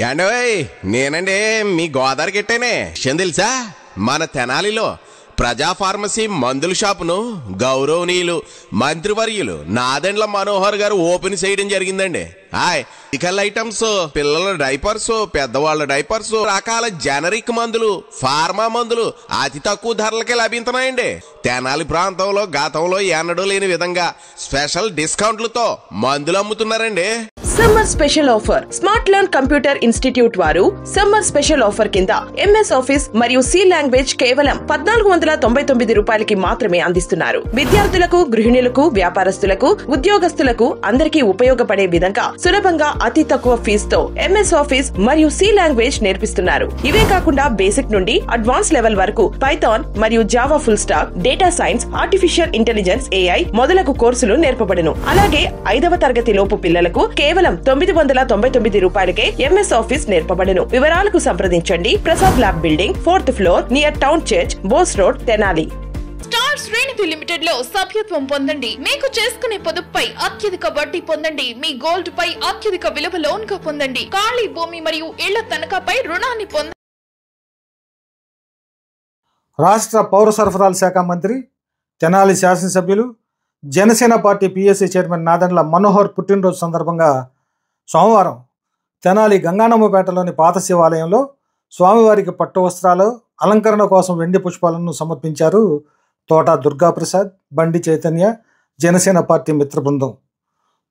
యాండోయ్ నేనండి మీ గోదావరి గిట్టేనే. విషయం తెలుసా, మన తెనాలిలో ప్రజా ఫార్మసీ మందుల షాపును గౌరవనీయులు మంత్రివర్యులు నాదెండ్ల మనోహర్ గారు ఓపెన్ చేయడం జరిగిందండి. మెడికల్ ఐటమ్స్, పిల్లల డైపర్స్, పెద్దవాళ్ళ డైపర్స్, రకాల జనరిక్ మందులు, ఫార్మా మందులు అతి తక్కువ ధరలకే లభిస్తున్నాయండి. తెనాలి ప్రాంతంలో గతంలో ఎన్నడూ లేని విధంగా స్పెషల్ డిస్కౌంట్లతో మందులు అమ్ముతున్నారండి. Summer special offer. Smart learn computer institute వారు సమ్మర్ స్పెషల్ ఆఫర్ కింద ఎంఎస్ ఆఫీస్ మరియు సి లాంగ్వేజ్ కేవలం 1499 రూపాయలకి మాత్రమే అందిస్తున్నారు. విద్యార్థులకు, గృహిణులకు, వ్యాపారస్తులకు, ఉద్యోగస్తులకు అందరికీ ఉపయోగపడే విధంగా సులభంగా అతి తక్కువ ఫీజుతో ఎంఎస్ ఆఫీస్ మరియు సి లాంగ్వేజ్ నేర్పిస్తున్నారు. ఇవే కాకుండా బేసిక్ నుండి అడ్వాన్స్ లెవెల్ వరకు పైథాన్ మరియు Java full stock, data science, artificial intelligence, AI మొదలగు కోర్సులు నేర్పబడును. అలాగే 5వ తరగతి లోపు పిల్లలకు కేవలం 999 రూపాయలకే ఎంఎస్ ఆఫీస్ నేర్పబడును. వివరాలకు సంప్రదించండి. Prasad lab building, 4th floor, near town church, Bose road, Tenali. Star Sreni limited లో సభ్యత్వం పొందండి. మీకు చేసుకునే పొదుపుపై అత్యధిక వడ్డీ పొందండి. మీ గోల్డ్ పై అత్యధిక విలువ లోన్ గా పొందండి. ఖాళీ భూమి మరియు ఇళ్ల తనఖాపై రుణాన్ని పొందండి. రాష్ట్ర పౌర సరఫరాల శాఖ మంత్రి, తెనాలి శాసనసభ్యులు, Janasena party PSC chairman Nadendla Manohar పుట్టినరోజు సందర్భంగా సోమవారం తెనాలి గంగానమ్మపేటలోని పాత శివాలయంలో స్వామివారికి పట్టు వస్త్రాలు, అలంకరణ కోసం వెండి పుష్పాలను సమర్పించారు తోట దుర్గాప్రసాద్, బండి చైతన్య, జనసేన పార్టీ మిత్ర బృందం.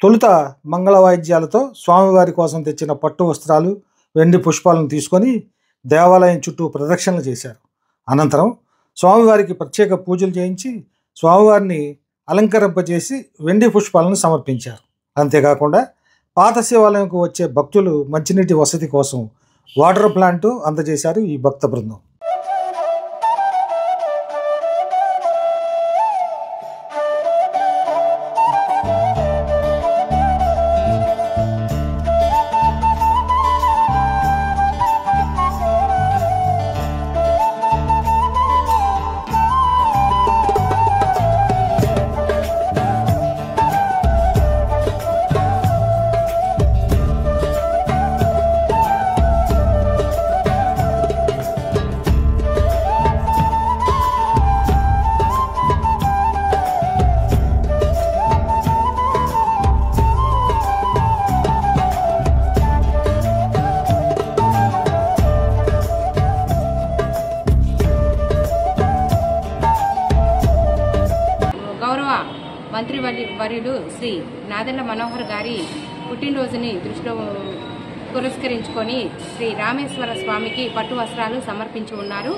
తొలుత మంగళ వాయిద్యాలతో స్వామివారి కోసం తెచ్చిన పట్టు వస్త్రాలు, వెండి పుష్పాలను తీసుకొని దేవాలయం చుట్టూ ప్రదక్షిణలు చేశారు. అనంతరం స్వామివారికి ప్రత్యేక పూజలు చేయించి స్వామివారిని అలంకరింపజేసి వెండి పుష్పాలను సమర్పించారు. అంతేకాకుండా పాత శివాలయంకు వచ్చే భక్తులు మంచినీటి వసతి కోసం వాటర్ ప్లాంటు అందజేశారు ఈ భక్త బృందం. మంత్రివర్యులు శ్రీ నాదెండ్ల మనోహర్ గారి పుట్టినరోజుని దృష్టిలో పురస్కరించుకొని శ్రీ రామేశ్వర స్వామికి పట్టు వస్త్రాలు సమర్పించి ఉన్నారు.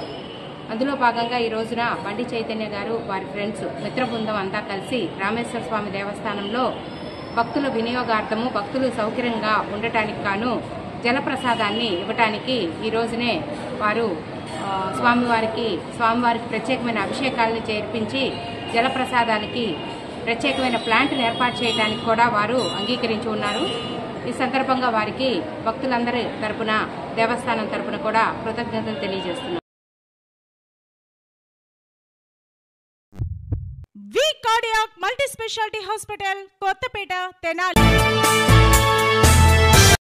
అందులో భాగంగా ఈ రోజున బండి చైతన్య గారు, వారి ఫ్రెండ్స్, మిత్ర బృందం అంతా కలిసి రామేశ్వర స్వామి దేవస్థానంలో భక్తుల వినియోగార్థము, భక్తులు సౌకర్యంగా ఉండటానికి గాను జలప్రసాదాన్ని ఇవ్వటానికి ఈ రోజునే వారు స్వామివారికి ప్రత్యేకమైన అభిషేకాలను చేర్పించి జలప్రసాదానికి ప్రత్యేకమైన ప్లాంట్ను ఏర్పాటు చేయడానికి కూడా వారు అంగీకరించి ఉన్నారు. ఈ సందర్భంగా వారికి భక్తులందరి తరపున, దేవస్థానం తరపున కూడా కృతజ్ఞతలు తెలియజేస్తున్నారు. V cardiac multi speciality hospital, Kothapeta, Tenali.